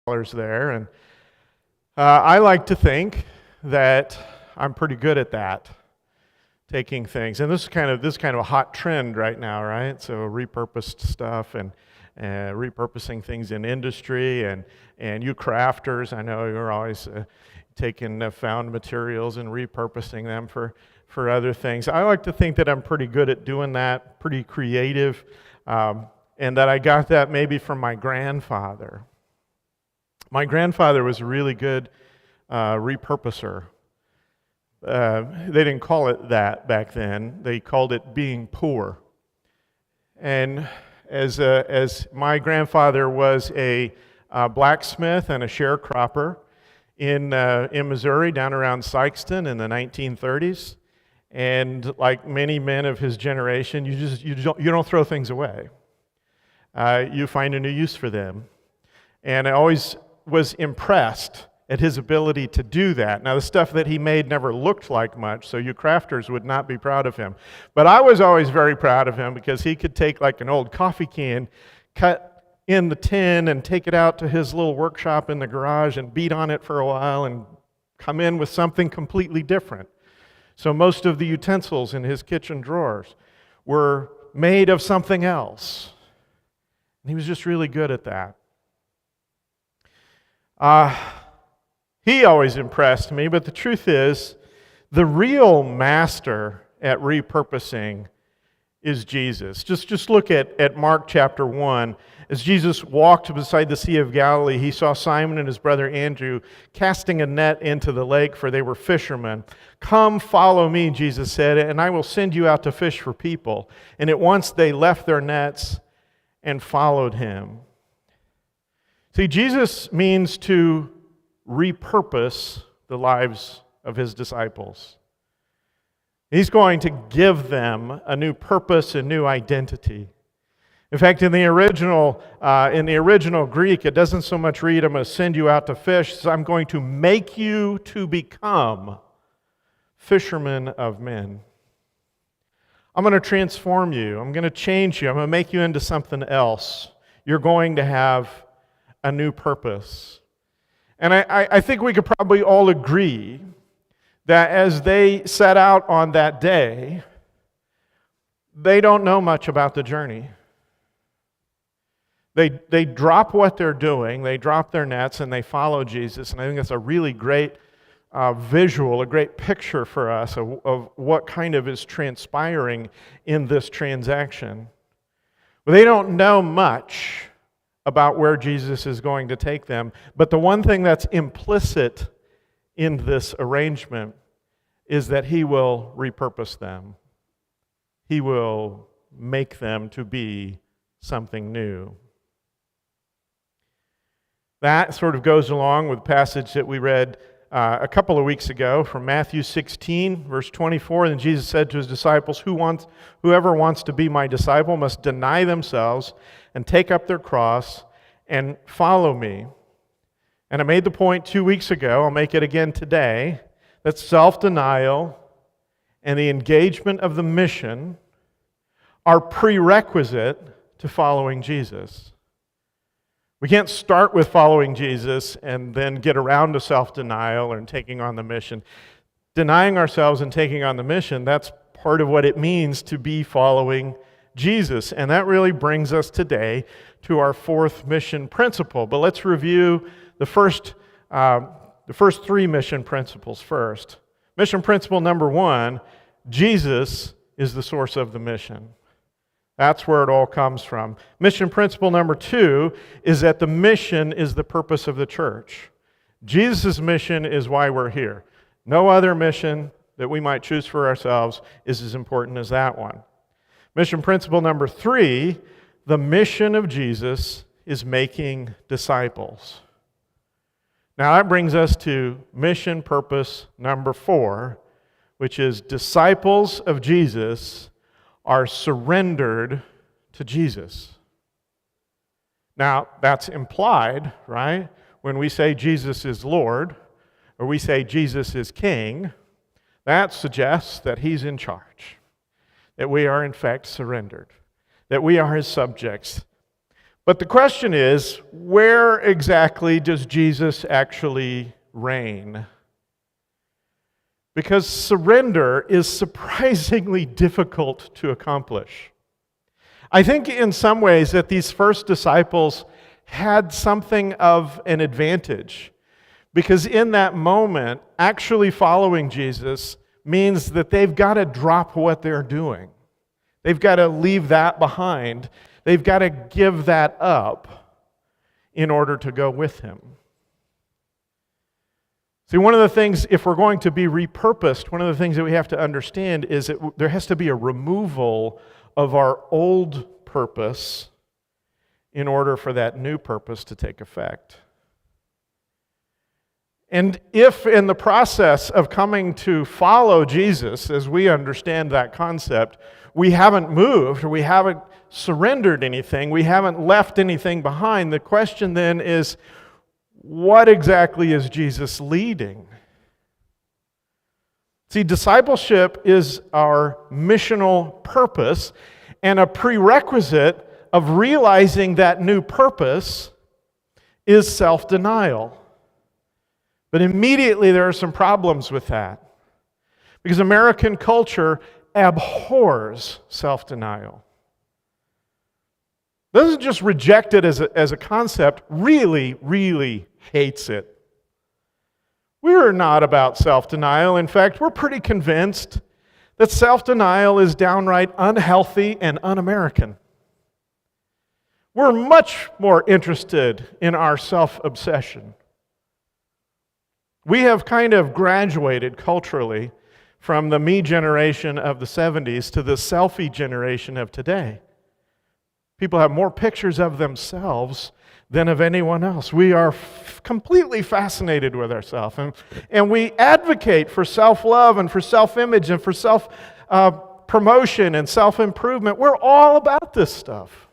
there, and I like to think that I'm pretty good at that, taking things. And this is kind of a hot trend right now, right? So repurposed stuff and repurposing things in industry, and you crafters, I know you're always taking found materials and repurposing them for other things. I like to think that I'm pretty good at doing that, pretty creative, and that I got that maybe from my grandfather. My grandfather was a really good repurposer. They didn't call it that back then. They called it being poor. And as my grandfather was a blacksmith and a sharecropper in Missouri, down around Sikeston in the 1930s, and like many men of his generation, you don't throw things away. You find a new use for them. And I always was impressed at his ability to do that. Now, the stuff that he made never looked like much, so you crafters would not be proud of him. But I was always very proud of him because he could take like an old coffee can, cut in the tin, and take it out to his little workshop in the garage and beat on it for a while and come in with something completely different. So most of the utensils in his kitchen drawers were made of something else. And he was just really good at that. He always impressed me, but the truth is, the real master at repurposing is Jesus. Just look at Mark chapter 1. As Jesus walked beside the Sea of Galilee, he saw Simon and his brother Andrew casting a net into the lake, for they were fishermen. "Come, follow me," Jesus said, "and I will send you out to fish for people." And at once they left their nets and followed him. See, Jesus means to repurpose the lives of his disciples. He's going to give them a new purpose, a new identity. In fact, in the original Greek, it doesn't so much read, "I'm going to send you out to fish," so "I'm going to make you to become fishermen of men." I'm going to transform you. I'm going to change you. I'm going to make you into something else. You're going to have a new purpose. And I think we could probably all agree that as they set out on that day, they don't know much about the journey. They drop what they're doing, they drop their nets, and they follow Jesus. And I think that's a really great visual, a great picture for us of what kind of is transpiring in this transaction. But they don't know much about where Jesus is going to take them. But the one thing that's implicit in this arrangement is that he will repurpose them. He will make them to be something new. That sort of goes along with the passage that we read a couple of weeks ago from Matthew 16, verse 24. And Jesus said to his disciples, "Whoever wants to be my disciple must deny themselves and take up their cross and follow me." And I made the point 2 weeks ago, I'll make it again today, that self-denial and the engagement of the mission are prerequisite to following Jesus. We can't start with following Jesus and then get around to self-denial and taking on the mission. Denying ourselves and taking on the mission, that's part of what it means to be following Jesus. And that really brings us today to our fourth mission principle. But let's review the first three mission principles first. Mission principle number 1, Jesus is the source of the mission. That's where it all comes from. Mission principle number 2 is that the mission is the purpose of the church. Jesus' mission is why we're here. No other mission that we might choose for ourselves is as important as that one. Mission principle number 3, the mission of Jesus is making disciples. Now that brings us to mission purpose number 4, which is disciples of Jesus are surrendered to Jesus. Now, that's implied, right? When we say Jesus is Lord, or we say Jesus is King, that suggests that he's in charge, that we are in fact surrendered, that we are his subjects. But the question is, where exactly does Jesus actually reign? Because surrender is surprisingly difficult to accomplish. I think in some ways that these first disciples had something of an advantage, because in that moment, actually following Jesus means that they've got to drop what they're doing. They've got to leave that behind. They've got to give that up in order to go with him. See, one of the things, if we're going to be repurposed, one of the things that we have to understand is that there has to be a removal of our old purpose in order for that new purpose to take effect. And if in the process of coming to follow Jesus, as we understand that concept, we haven't moved, or we haven't surrendered anything, we haven't left anything behind, the question then is, what exactly is Jesus leading? See, discipleship is our missional purpose, and a prerequisite of realizing that new purpose is self-denial. But immediately there are some problems with that, because American culture abhors self-denial. Doesn't just reject it as a concept, really hates it. We're not about self-denial. In fact, we're pretty convinced that self-denial is downright unhealthy and un-American. We're much more interested in our self-obsession. We have kind of graduated culturally from the me generation of the 70s to the selfie generation of today. People have more pictures of themselves than of anyone else. We are completely fascinated with ourselves. And we advocate for self-love and for self-image and for self-promotion and self-improvement. We're all about this stuff.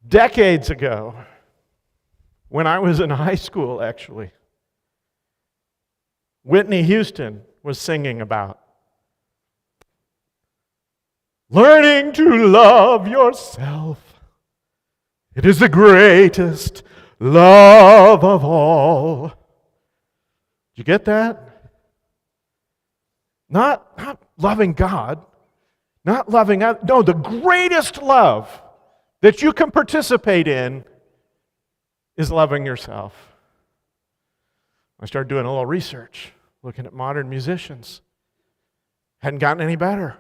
Decades ago, when I was in high school, actually, Whitney Houston was singing about learning to love yourself. It is the greatest love of all. Did you get that? Not loving God, not loving others. No, the greatest love that you can participate in is loving yourself. I started doing a little research, looking at modern musicians. Hadn't gotten any better.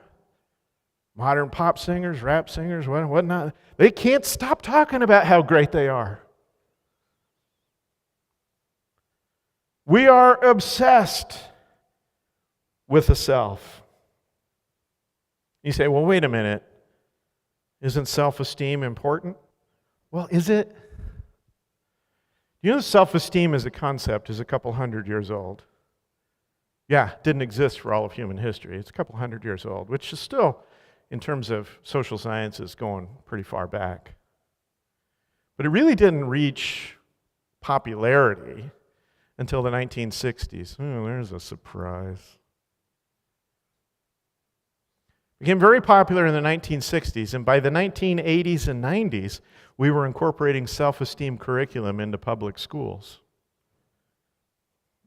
Modern pop singers, rap singers, whatnot, they can't stop talking about how great they are. We are obsessed with the self. You say, well, wait a minute. Isn't self-esteem important? Well, is it? You know, self-esteem as a concept is a couple hundred years old. Yeah, it didn't exist for all of human history. It's a couple hundred years old, which is still, in terms of social sciences, going pretty far back. But it really didn't reach popularity until the 1960s. Oh, there's a surprise. It became very popular in the 1960s, and by the 1980s and 90s, we were incorporating self-esteem curriculum into public schools.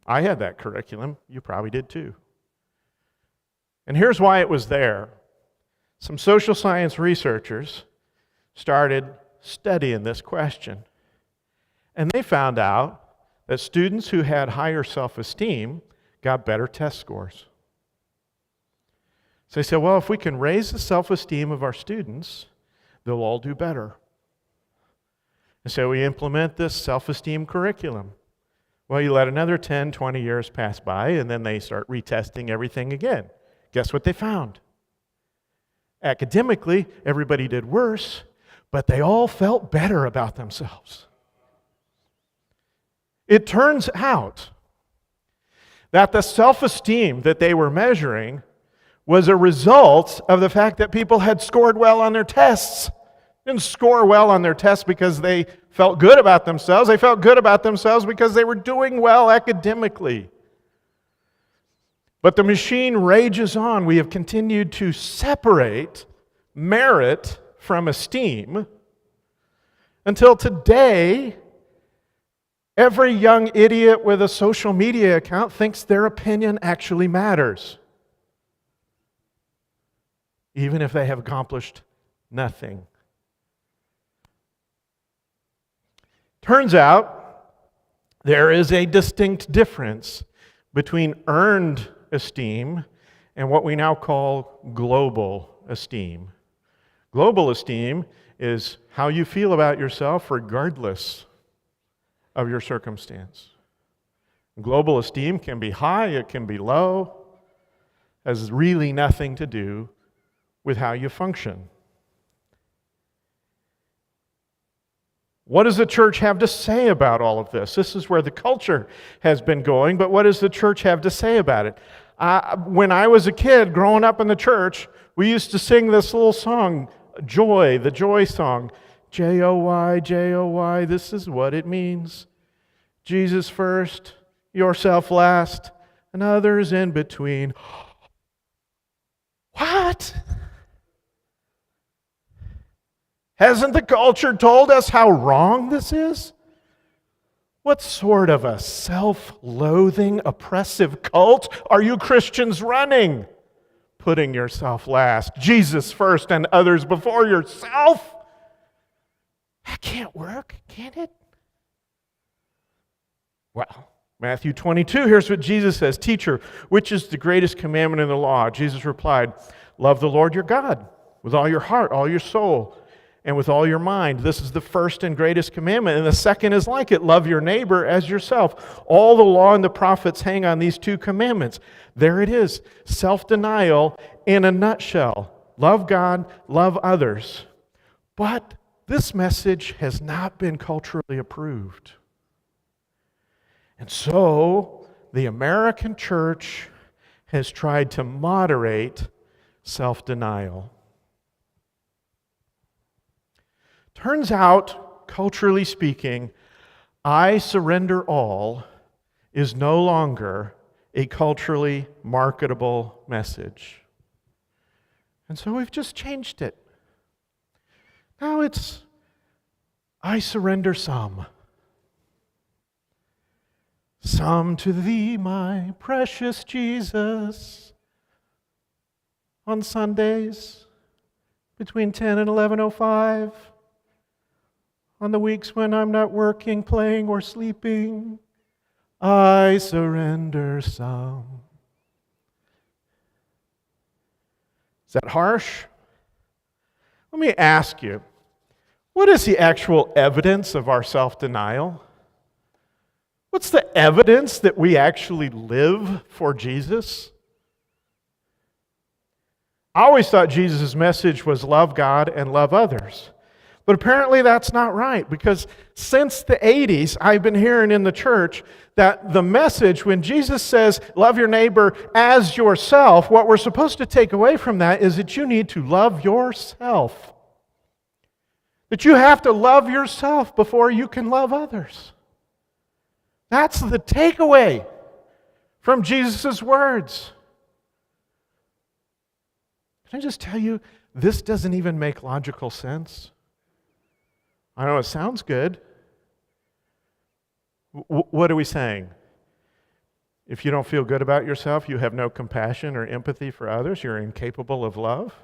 I had that curriculum. You probably did too. And here's why it was there. Some social science researchers started studying this question. And they found out that students who had higher self-esteem got better test scores. So they said, well, if we can raise the self-esteem of our students, they'll all do better. And so we implement this self-esteem curriculum. Well, you let another 10, 20 years pass by, and then they start retesting everything again. Guess what they found? Academically, everybody did worse, but they all felt better about themselves. It turns out that the self-esteem that they were measuring was a result of the fact that people had scored well on their tests. They didn't score well on their tests because they felt good about themselves. They felt good about themselves because they were doing well academically. But the machine rages on. We have continued to separate merit from esteem until today. Every young idiot with a social media account thinks their opinion actually matters, even if they have accomplished nothing. Turns out there is a distinct difference between earned esteem and what we now call global esteem. Global esteem is how you feel about yourself regardless of your circumstance. Global esteem can be high, it can be low, has really nothing to do with how you function. What does the church have to say about all of this? This is where the culture has been going, but what does the church have to say about it? When I was a kid growing up in the church, we used to sing this little song, Joy, the Joy song. Joy, Joy, this is what it means. Jesus first, yourself last, and others in between. What? Hasn't the culture told us how wrong this is? What sort of a self-loathing, oppressive cult are you Christians running? Putting yourself last, Jesus first, and others before yourself? That can't work, can it? Well, Matthew 22, here's what Jesus says. Teacher, which is the greatest commandment in the law? Jesus replied, love the Lord your God with all your heart, all your soul, and with all your mind. This is the first and greatest commandment. And the second is like it. Love your neighbor as yourself. All the law and the prophets hang on these two commandments. There it is. Self-denial in a nutshell. Love God, love others. But this message has not been culturally approved. And so, the American church has tried to moderate self-denial. Turns out, culturally speaking, I surrender all is no longer a culturally marketable message. And so we've just changed it. Now it's, I surrender some. Some to thee, my precious Jesus. On Sundays, between 10 and 11:05. On the weeks when I'm not working, playing, or sleeping, I surrender some. Is that harsh? Let me ask you, what is the actual evidence of our self-denial? What's the evidence that we actually live for Jesus? I always thought Jesus' message was love God and love others. But apparently that's not right, because since the 80s, I've been hearing in the church that the message, when Jesus says, love your neighbor as yourself, what we're supposed to take away from that is that you need to love yourself. That you have to love yourself before you can love others. That's the takeaway from Jesus' words. Can I just tell you, this doesn't even make logical sense. I know it sounds good. What are we saying? If you don't feel good about yourself, you have no compassion or empathy for others, you're incapable of love.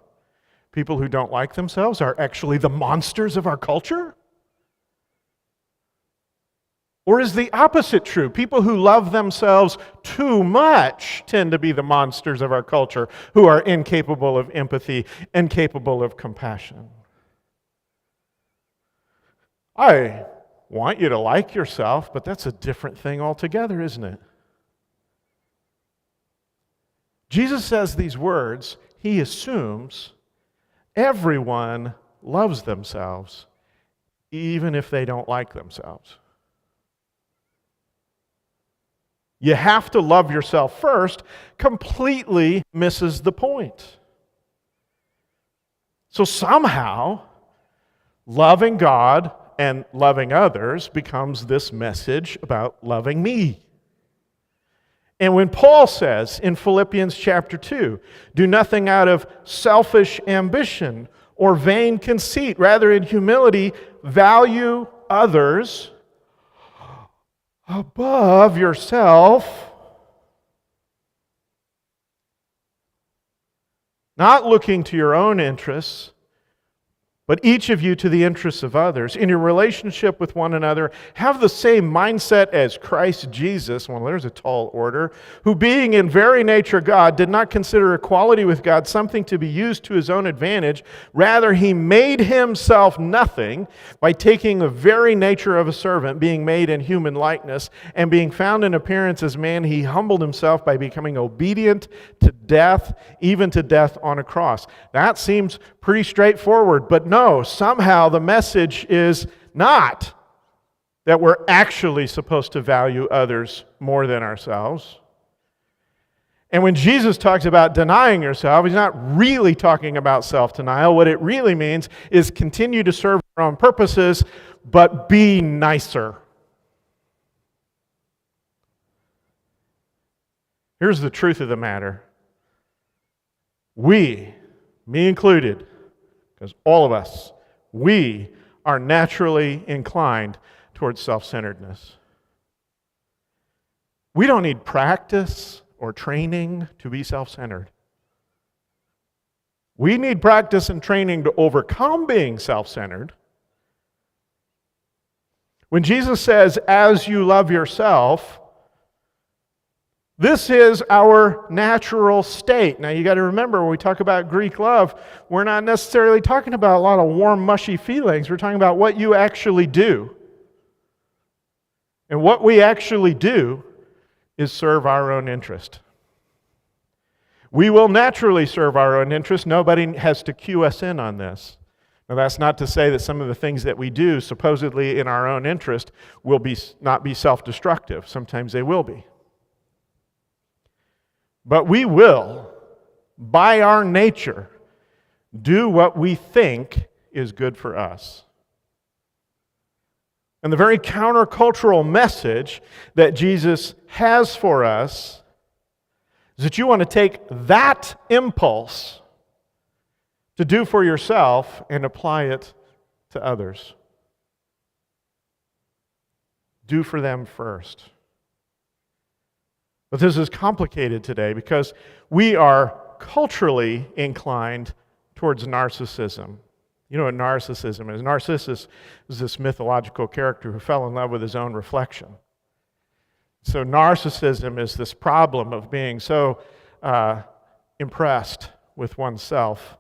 People who don't like themselves are actually the monsters of our culture? Or is the opposite true? People who love themselves too much tend to be the monsters of our culture, who are incapable of empathy, incapable of compassion. I want you to like yourself, but that's a different thing altogether, isn't it? Jesus says these words, he assumes everyone loves themselves, even if they don't like themselves. You have to love yourself first completely misses the point. So somehow, loving God and loving others becomes this message about loving me. And when Paul says in Philippians chapter 2, do nothing out of selfish ambition or vain conceit. Rather, in humility, value others above yourself, not looking to your own interests, but each of you to the interests of others. In your relationship with one another, have the same mindset as Christ Jesus, well, there's a tall order, who being in very nature God, did not consider equality with God something to be used to his own advantage. Rather, he made himself nothing by taking the very nature of a servant, being made in human likeness, and being found in appearance as man, he humbled himself by becoming obedient to death, even to death on a cross. That seems pretty straightforward, but no, somehow the message is not that we're actually supposed to value others more than ourselves. And when Jesus talks about denying yourself, he's not really talking about self-denial. What it really means is continue to serve your own purposes, but be nicer. Here's the truth of the matter. We, me included, because all of us, we are naturally inclined towards self-centeredness. We don't need practice or training to be self-centered. We need practice and training to overcome being self-centered. When Jesus says, as you love yourself, this is our natural state. Now you got to remember, when we talk about Greek love, we're not necessarily talking about a lot of warm, mushy feelings. We're talking about what you actually do. And what we actually do is serve our own interest. We will naturally serve our own interest. Nobody has to cue us in on this. Now that's not to say that some of the things that we do, supposedly in our own interest, will not be self-destructive. Sometimes they will be. But we will, by our nature, do what we think is good for us. And the very countercultural message that Jesus has for us is that you want to take that impulse to do for yourself and apply it to others. Do for them first. But this is complicated today because we are culturally inclined towards narcissism. You know what narcissism is? Narcissus is this mythological character who fell in love with his own reflection. So narcissism is this problem of being so impressed with oneself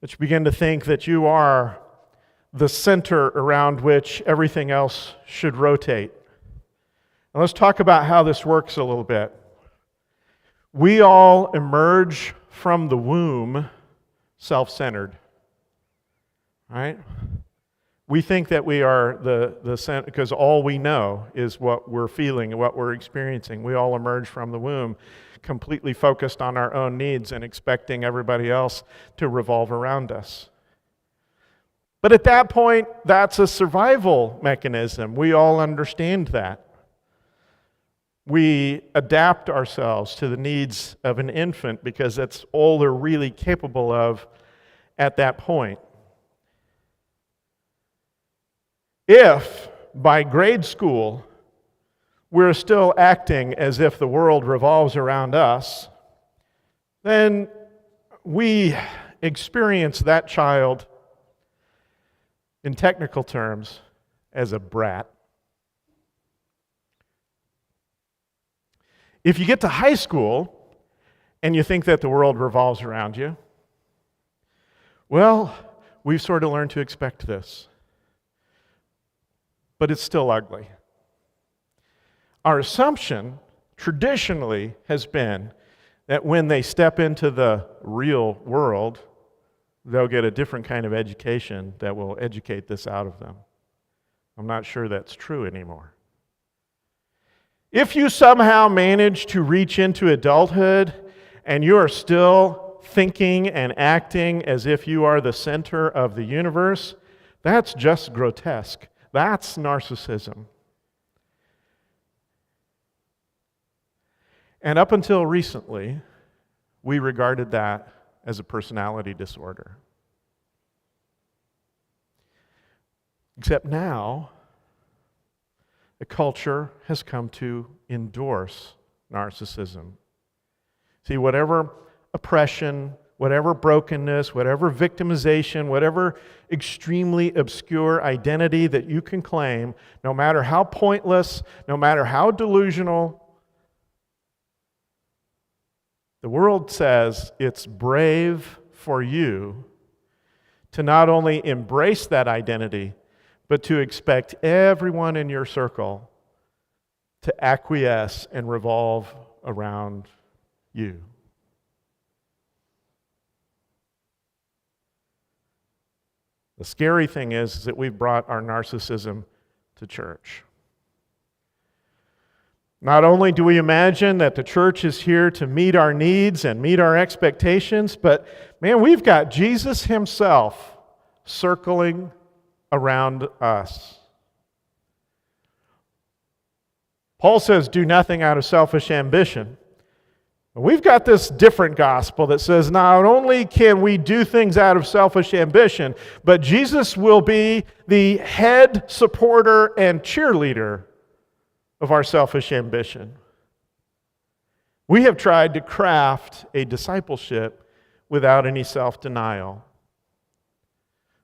that you begin to think that you are the center around which everything else should rotate. Now let's talk about how this works a little bit. We all emerge from the womb self-centered. Right? We think that we are the center because all we know is what we're feeling and what we're experiencing. We all emerge from the womb completely focused on our own needs and expecting everybody else to revolve around us. But at that point, that's a survival mechanism. We all understand that. We adapt ourselves to the needs of an infant because that's all they're really capable of at that point. If, by grade school, we're still acting as if the world revolves around us, then we experience that child, in technical terms, as a brat. If you get to high school and you think that the world revolves around you, well, we've sort of learned to expect this. But it's still ugly. Our assumption traditionally has been that when they step into the real world, they'll get a different kind of education that will educate this out of them. I'm not sure that's true anymore. If you somehow manage to reach into adulthood and you are still thinking and acting as if you are the center of the universe, that's just grotesque. That's narcissism. And up until recently, we regarded that as a personality disorder. Except now, the culture has come to endorse narcissism. See, whatever oppression, whatever brokenness, whatever victimization, whatever extremely obscure identity that you can claim, no matter how pointless, no matter how delusional, the world says it's brave for you to not only embrace that identity, but to expect everyone in your circle to acquiesce and revolve around you. The scary thing is that we've brought our narcissism to church. Not only do we imagine that the church is here to meet our needs and meet our expectations, but man, we've got Jesus himself circling around us. Paul says, do nothing out of selfish ambition. We've got this different gospel that says not only can we do things out of selfish ambition, but Jesus will be the head supporter and cheerleader of our selfish ambition. We have tried to craft a discipleship without any self-denial,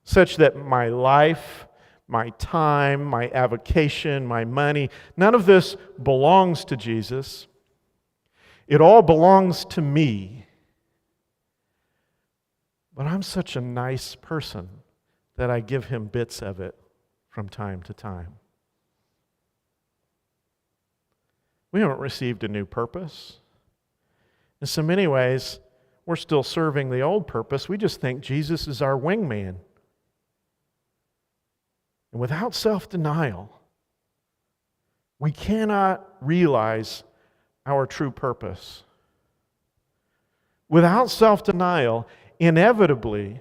such that my life, my time, my avocation, my money, none of this belongs to Jesus. It all belongs to me. But I'm such a nice person that I give him bits of it from time to time. We haven't received a new purpose. In so many ways, we're still serving the old purpose. We just think Jesus is our wingman. And without self-denial, we cannot realize our true purpose. Without self-denial, inevitably,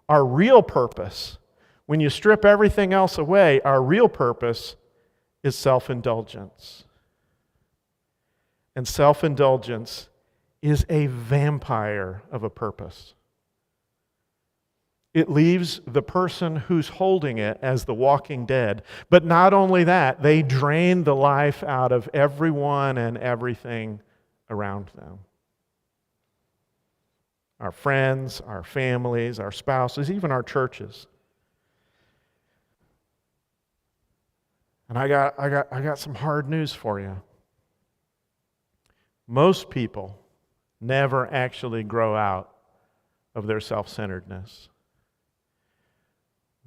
our real purpose, when you strip everything else away, our real purpose is self-indulgence. And self-indulgence is a vampire of a purpose. It leaves the person who's holding it as the walking dead. But not only that, they drain the life out of everyone and everything around them. Our friends, our families, our spouses, even our churches. And I got some hard news for you. Most people never actually grow out of their self-centeredness.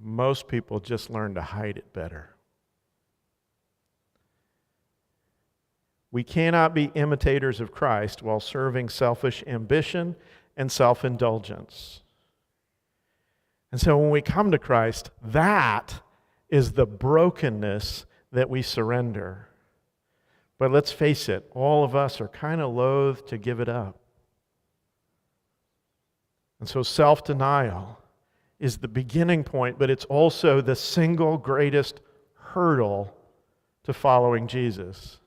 Most people just learn to hide it better. We cannot be imitators of Christ while serving selfish ambition and self-indulgence. And so when we come to Christ, that is the brokenness that we surrender. But let's face it, all of us are kind of loath to give it up. And so self-denial is the beginning point, but it's also the single greatest hurdle to following Jesus.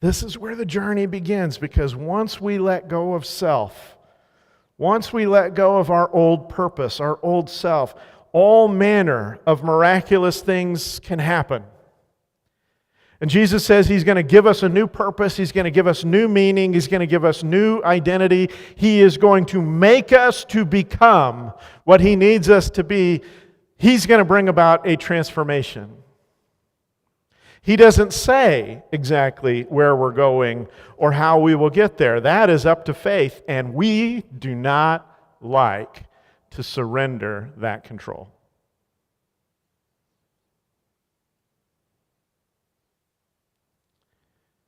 This is where the journey begins, because once we let go of self, once we let go of our old purpose, our old self, all manner of miraculous things can happen. And Jesus says He's going to give us a new purpose. He's going to give us new meaning. He's going to give us new identity. He is going to make us to become what He needs us to be. He's going to bring about a transformation. He doesn't say exactly where we're going or how we will get there. That is up to faith, and we do not like to surrender that control.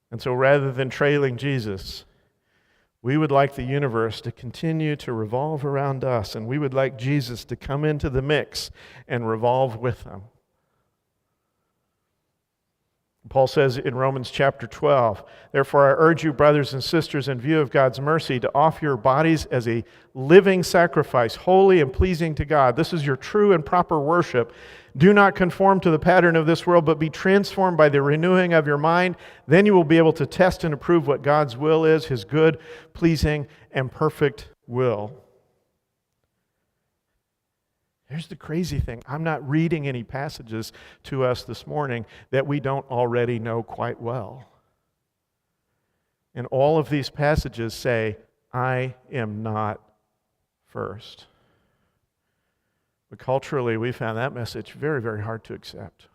And so rather than trailing Jesus, we would like the universe to continue to revolve around us, and we would like Jesus to come into the mix and revolve with them. Paul says in Romans chapter 12, "Therefore I urge you, brothers and sisters, in view of God's mercy, to offer your bodies as a living sacrifice, holy and pleasing to God. This is your true and proper worship. Do not conform to the pattern of this world, but be transformed by the renewing of your mind. Then you will be able to test and approve what God's will is, His good, pleasing, and perfect will." Here's the crazy thing. I'm not reading any passages to us this morning that we don't already know quite well. And all of these passages say, I am not first. But culturally, we found that message very, very hard to accept.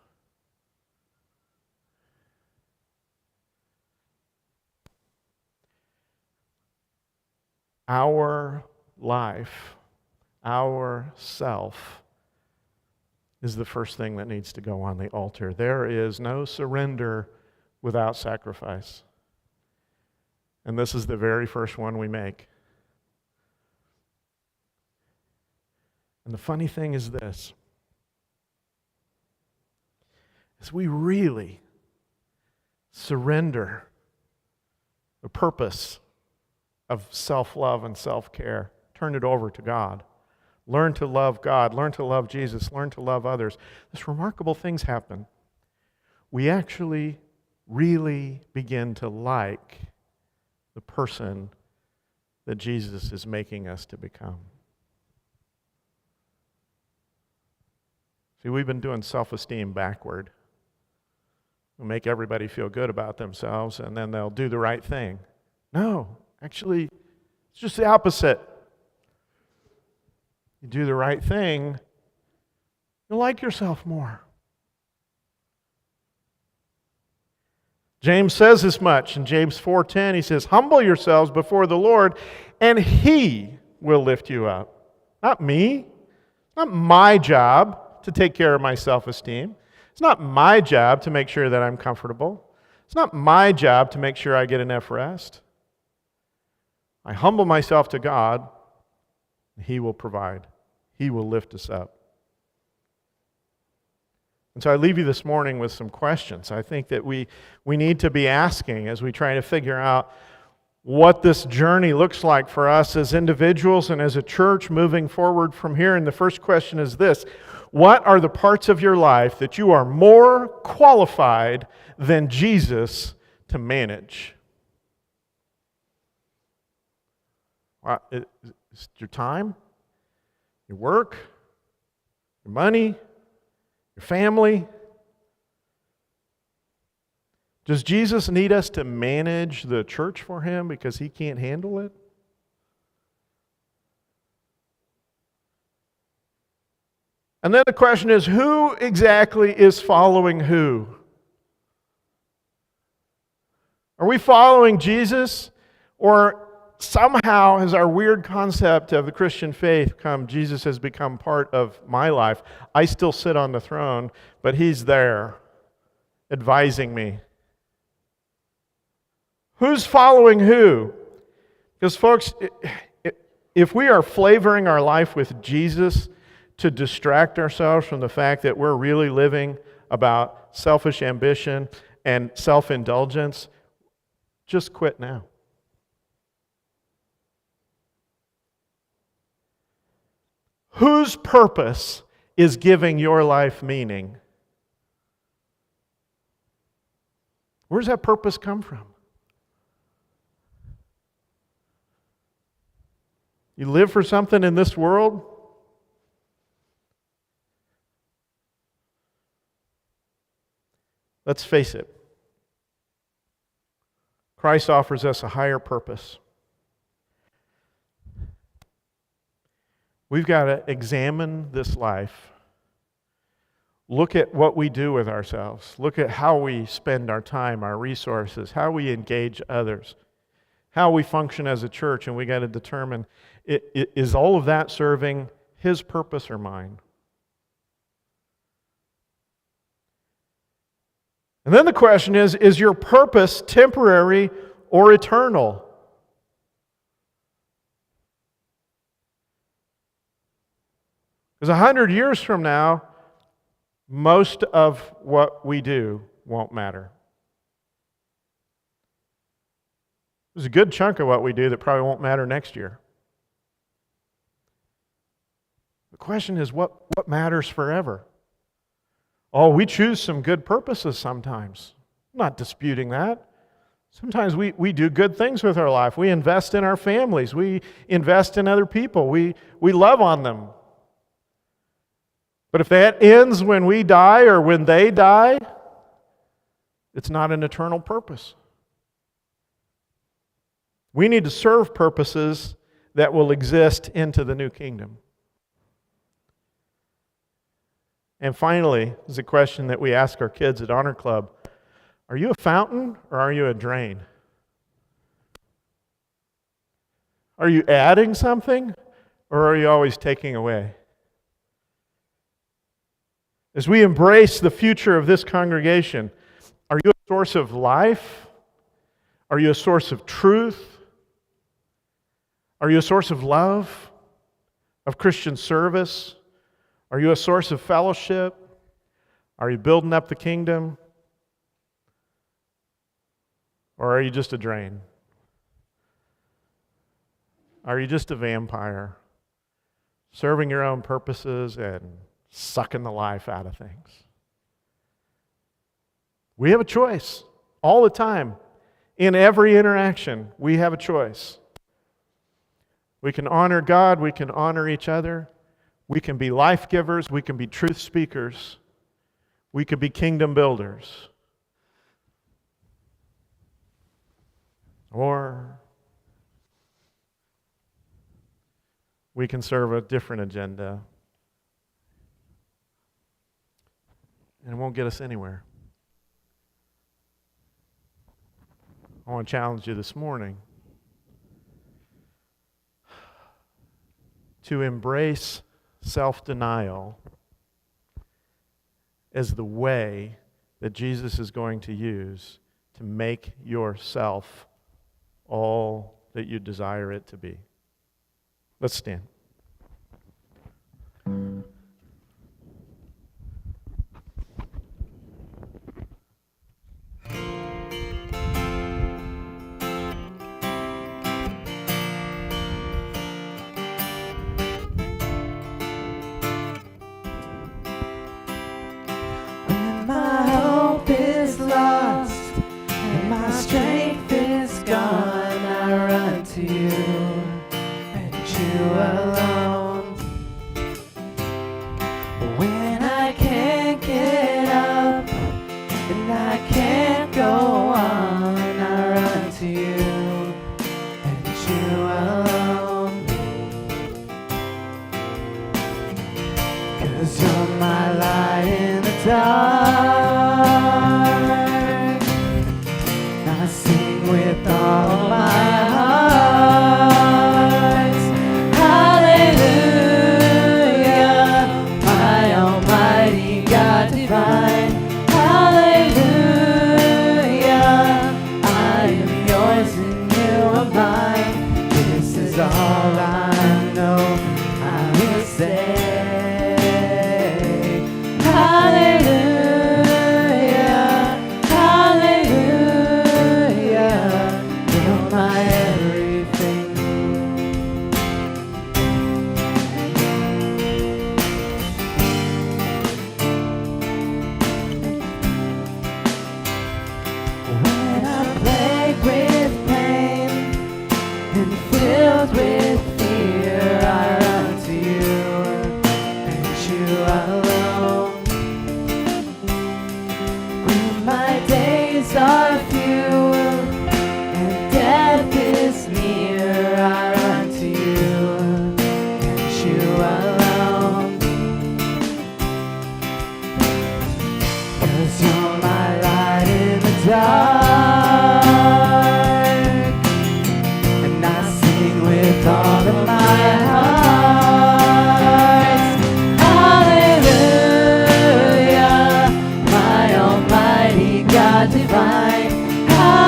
Our life, our self, is the first thing that needs to go on the altar. There is no surrender without sacrifice. And this is the very first one we make. And the funny thing is this, is we really surrender the purpose of self-love and self-care. Turn it over to God. Learn to love God. Learn to love Jesus. Learn to love others. This remarkable things happen. We actually really begin to like the person that Jesus is making us to become. See, we've been doing self-esteem backward. We'll make everybody feel good about themselves, and then they'll do the right thing. No, actually, it's just the opposite. You do the right thing, you'll like yourself more. James says as much in James 4:10. He says, humble yourselves before the Lord, and He will lift you up. Not me. Not my job to take care of my self-esteem. It's not my job to make sure that I'm comfortable. It's not my job to make sure I get enough rest. I humble myself to God, and He will provide. He will lift us up. And so I leave you this morning with some questions I think that we need to be asking as we try to figure out what this journey looks like for us as individuals and as a church moving forward from here. And the first question is this: what are the parts of your life that you are more qualified than Jesus to manage? Is it your time, your work, your money, your family? Does Jesus need us to manage the church for Him because He can't handle it? And then the question is, who exactly is following who? Are we following Jesus, or somehow has our weird concept of the Christian faith come, Jesus has become part of my life? I still sit on the throne, but He's there advising me. Who's following who? Because folks, if we are flavoring our life with Jesus to distract ourselves from the fact that we're really living about selfish ambition and self-indulgence, just quit now. Whose purpose is giving your life meaning? Where does that purpose come from? You live for something in this world? Let's face it. Christ offers us a higher purpose. We've got to examine this life. Look at what we do with ourselves. Look at how we spend our time, our resources, how we engage others, how we function as a church, and we got to determine, is all of that serving His purpose or mine? And then the question is your purpose temporary or eternal? Because 100 years from now, most of what we do won't matter. There's a good chunk of what we do that probably won't matter next year. The question is, what matters forever? Oh, we choose some good purposes sometimes. I'm not disputing that. Sometimes we do good things with our life. We invest in our families. We invest in other people. We love on them. But if that ends when we die or when they die, it's not an eternal purpose. We need to serve purposes that will exist into the new kingdom. And finally, is a question that we ask our kids at Honor Club. Are you a fountain or are you a drain? Are you adding something or are you always taking away? As we embrace the future of this congregation, are you a source of life? Are you a source of truth? Are you a source of love, of Christian service? Are you a source of fellowship? Are you building up the kingdom? Or are you just a drain? Are you just a vampire, serving your own purposes and sucking the life out of things? We have a choice all the time. In every interaction, we have a choice. We can honor God, we can honor each other, we can be life givers, we can be truth speakers, we can be kingdom builders. Or we can serve a different agenda, and it won't get us anywhere. I want to challenge you this morning to embrace self-denial as the way that Jesus is going to use to make yourself all that you desire it to be. Let's stand. When my hope is lost and my strength is gone, I run to you and you alone. When I can't get up and I can't go on, I run to you and you alone. 'Cause you're my light in the dark. I sing with all of my heart. Hallelujah, my almighty God divine. Hallelujah, I am yours and you are mine. This is all I know I will say. Hallelujah, hallelujah, you're my everything. When I'm plagued with pain and filled with fear, I run to you and you alone. When my days are few and death is near, I run to you and you alone. 'Cause you're my light in the dark, and I sing with all of my heart. Hallelujah, my almighty God divine. Hallelujah.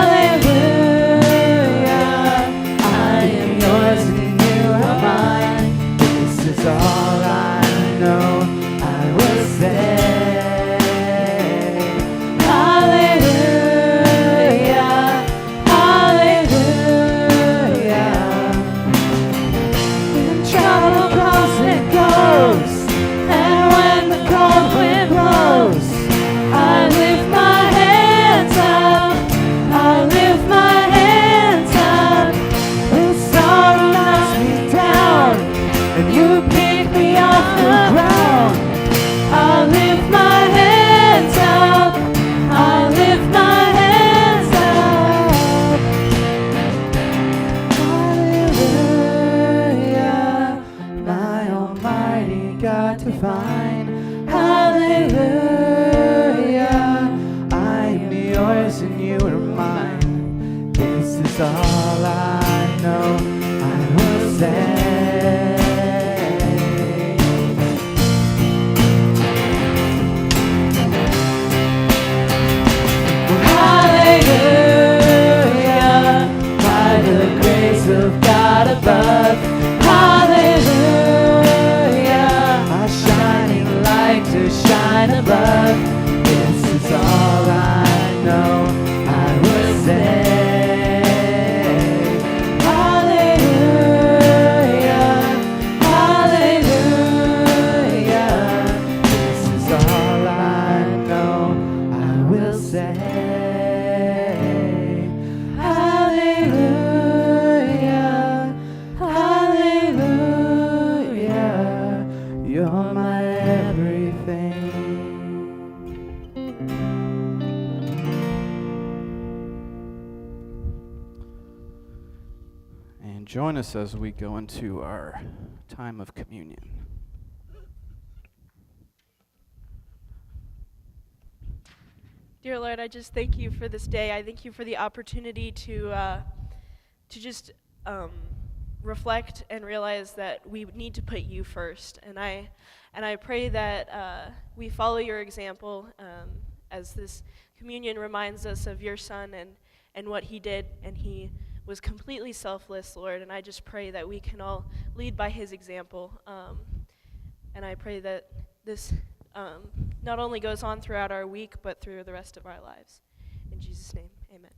is all I know I will say. Hallelujah, by the grace of God above. Hallelujah, our shining light to shine above. This is all I know I will say. Hallelujah, hallelujah, this is all I know I will say. Hallelujah, hallelujah, you're my everything. And join us as we go into our time of communion. Dear Lord, I just thank you for this day. I thank you for the opportunity to just reflect and realize that we need to put you first. And I pray that we follow your example as this communion reminds us of your Son and what he did. And he was completely selfless, Lord. And I just pray that we can all lead by his example. And I pray that this not only goes on throughout our week, but through the rest of our lives. In Jesus' name, amen.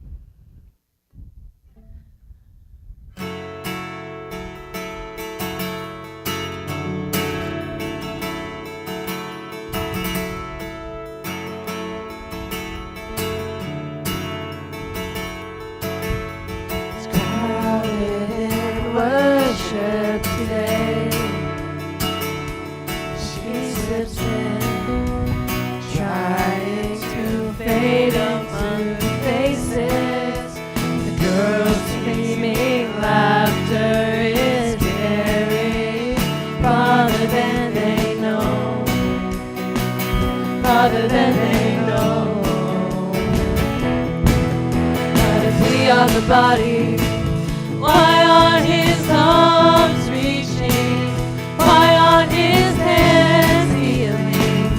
It's crowded in worship today. She slips in, trying to fade among the faces. The girls screaming, laughter is carried farther than they know, farther than they know. But if we are the body, why aren't his arms reaching? Why aren't his hands healing?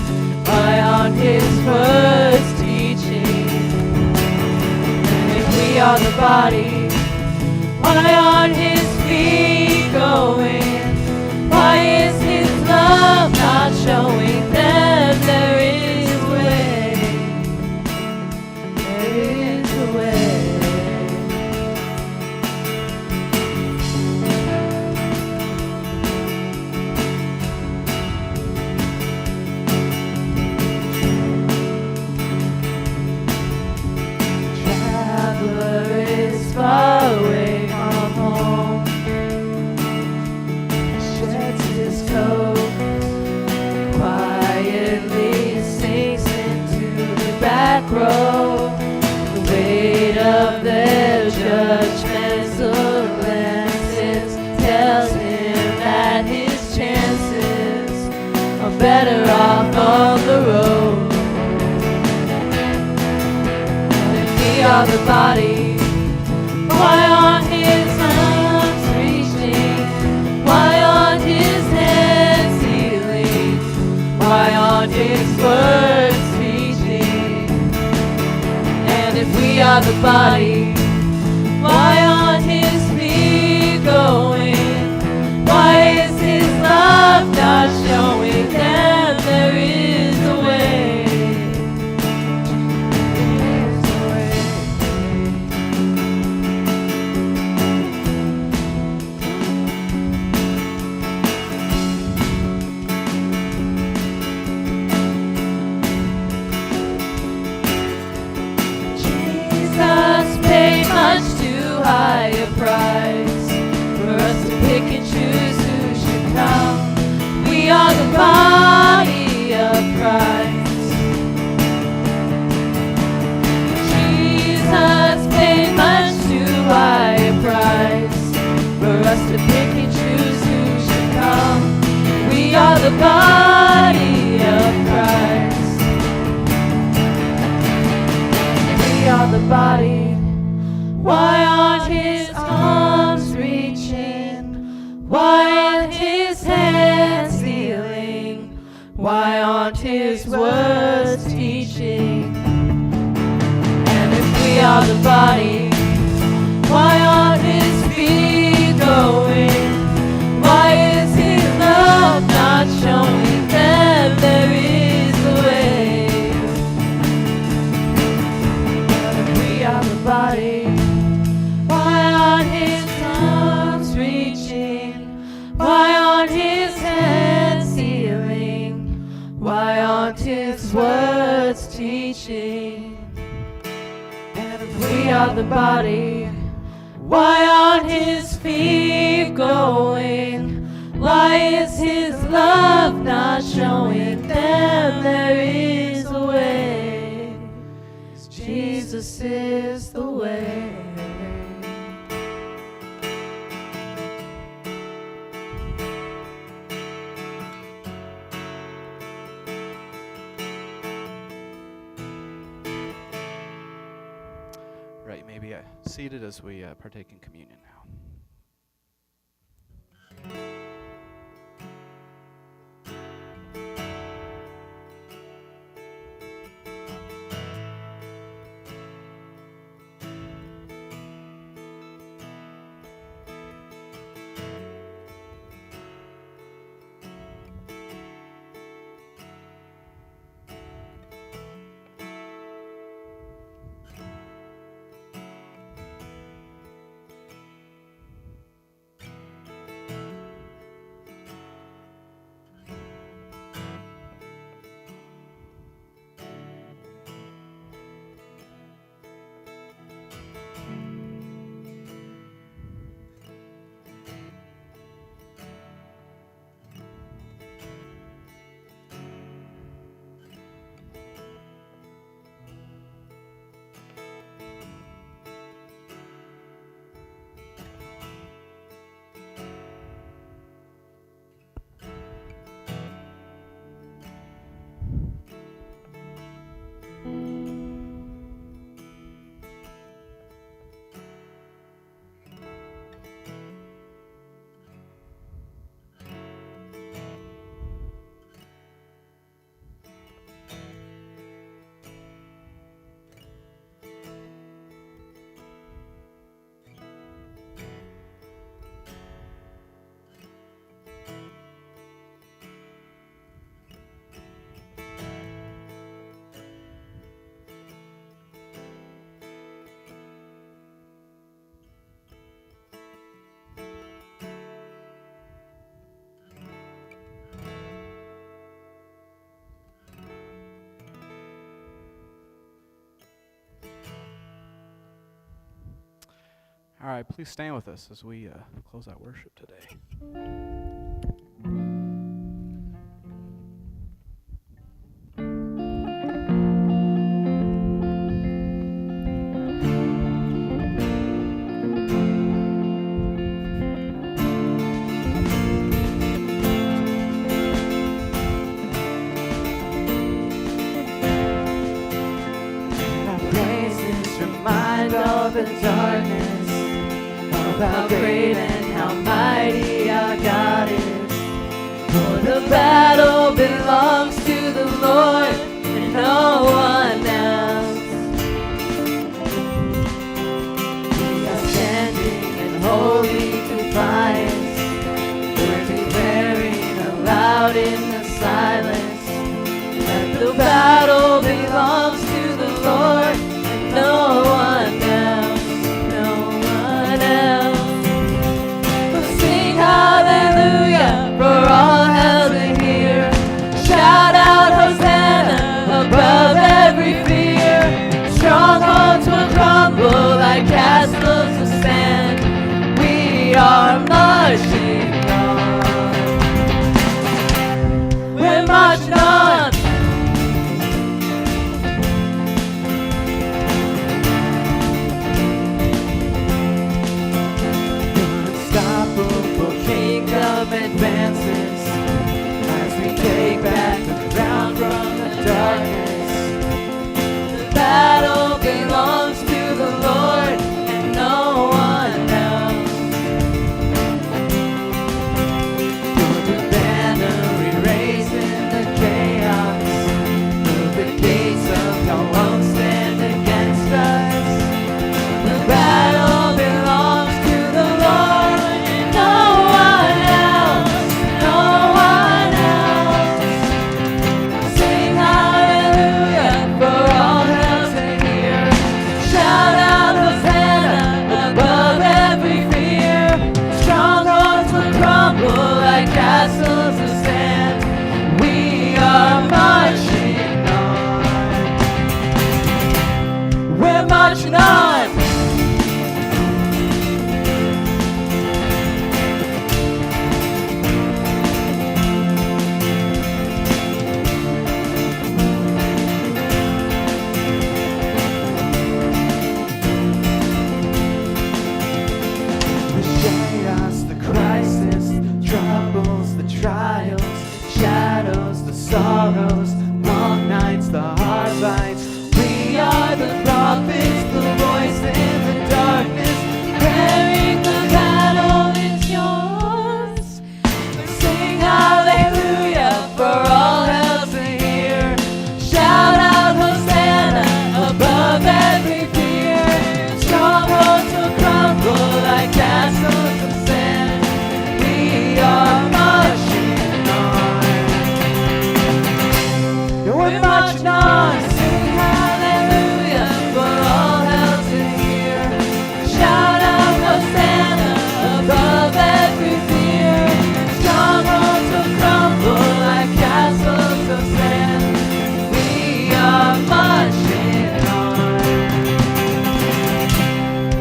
Why aren't his words teaching? And if we are the body, why aren't his feet going? Why is his love not showing them there is a way? There is a way. Traveler is far away from home. Sheds his coat, quietly sinks into the back row. The weight of their judgmental glances tells him that his chances are better off on the road. We are the body. Why aren't his arms reaching? Why aren't his hands healing? Why aren't his words reaching? And if we are the body, why aren't his feet going? Why is his love not showing them there is a way? Jesus paid much too high Why aren't his arms reaching? Why aren't his hands healing? Why aren't his words teaching? And if we are the body, why aren't his feet going? Why is his love not showing them there is a way? And if we are the body, why aren't his arms reaching? Why aren't his hands healing? Why aren't his words teaching? And if we are the body, why aren't his feet going? Why is his love not showing them there is a way? Jesus is the way. Right, maybe seated as we partake in communion now. All right, please stand with us as we close out worship today. The darkness of how great and how mighty our God is. For the battle belongs to the Lord and no one else. We are standing in holy defiance. We're declaring aloud in the silence that the battle belongs to the Lord and no one else. Hallelujah, for all hell to hear. Shout out Hosanna above every fear.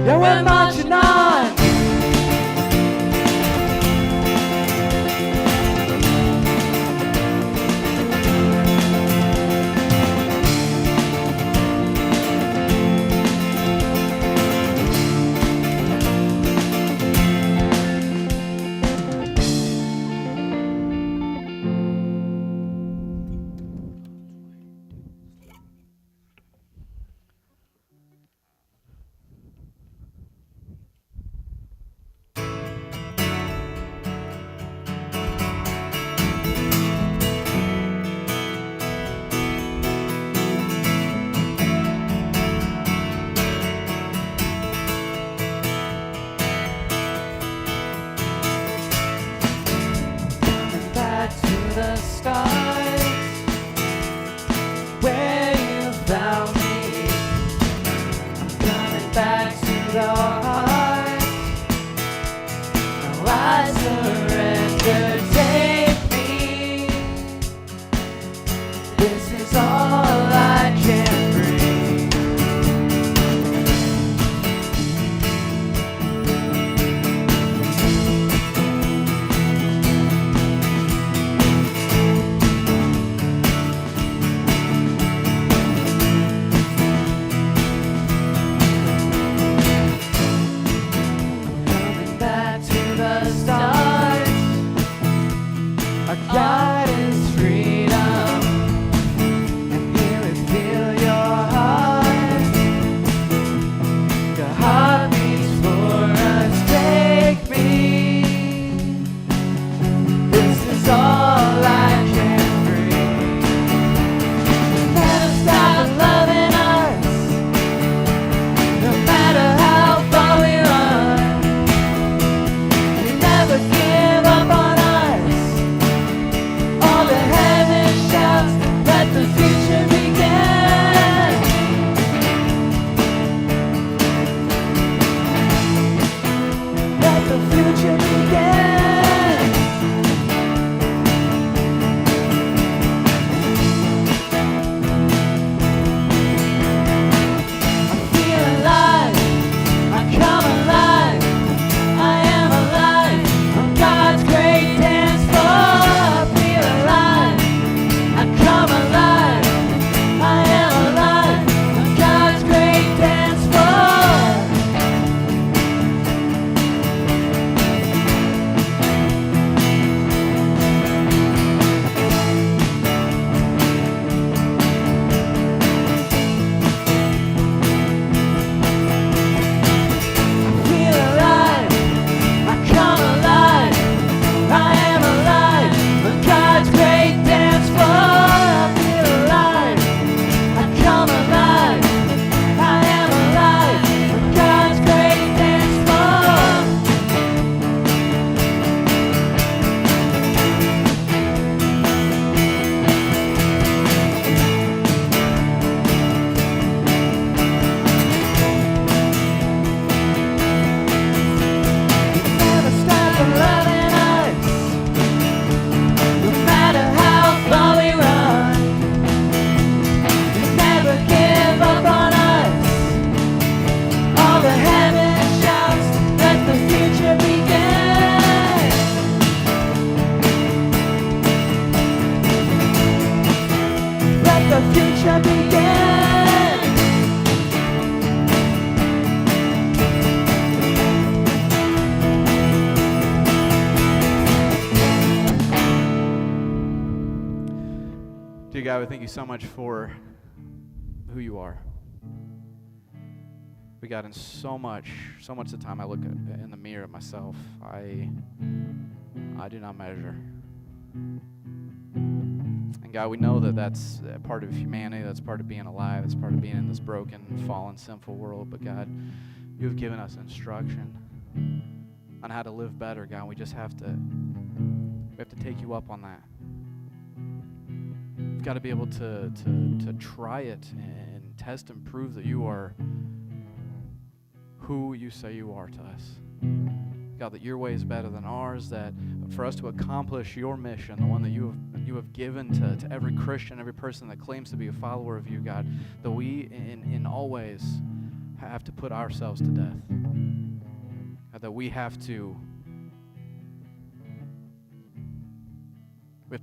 Yeah, we're marching on. Back to the start, where you found me. I'm coming back to the heart. Now I surrender, take me. This is all I can bring. Coming back to the start. Our God is freedom. And here we feel your heart. Your heart beats for us. Take me. This is all I can bring. Never stop loving us. No matter how far we run. You never give up on us. All the heaven shouts, let the future begin. Let the future begin. I feel alive, I come alive, I am alive, on God's great dance floor. I feel alive, I come alive, I am alive, on God's great dance floor. I feel alive, I come alive, I am alive, on God's great dance floor. I feel alive, I come alive, I am alive, on God's great dance floor. Never stop loving us, no matter how far we run. You never give up on us. All the heaven shouts, let the future begin. Let the future begin. Dear God, we thank you so much for who you are. We got in so much of the time I look in the mirror at myself, I do not measure. And God, we know that that's part of humanity, that's part of being alive, that's part of being in this broken, fallen, sinful world. But God, you have given us instruction on how to live better, God. We have to take you up on that. We've got to be able to try it and test and prove that you are who you say you are to us. God, that your way is better than ours, that for us to accomplish your mission, the one that you have given to every Christian, every person that claims to be a follower of you, God, that we in all ways have to put ourselves to death. that we have to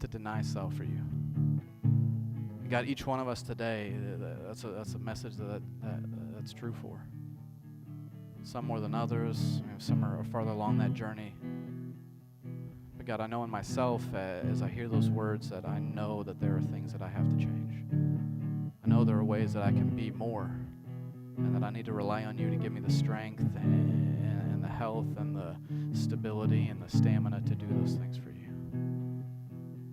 deny self for you. God, each one of us today, that's a message that's true for. Some more than others, some are farther along that journey. But God, I know in myself, as I hear those words, that I know that there are things that I have to change. I know there are ways that I can be more, and that I need to rely on you to give me the strength and the health and the stability and the stamina to do those things for you.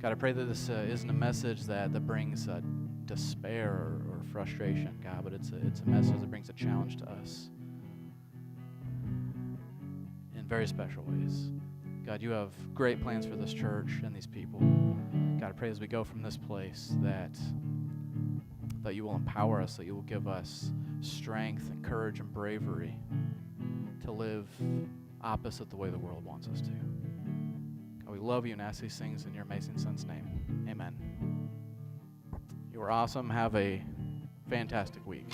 God, I pray that this isn't a message that brings despair or frustration, God, but it's a message that brings a challenge to us in very special ways. God, you have great plans for this church and these people. God, I pray as we go from this place that you will empower us, that you will give us strength and courage and bravery to live opposite the way the world wants us to. God, we love you and ask these things in your amazing Son's name. Amen. You are awesome. Have a fantastic week.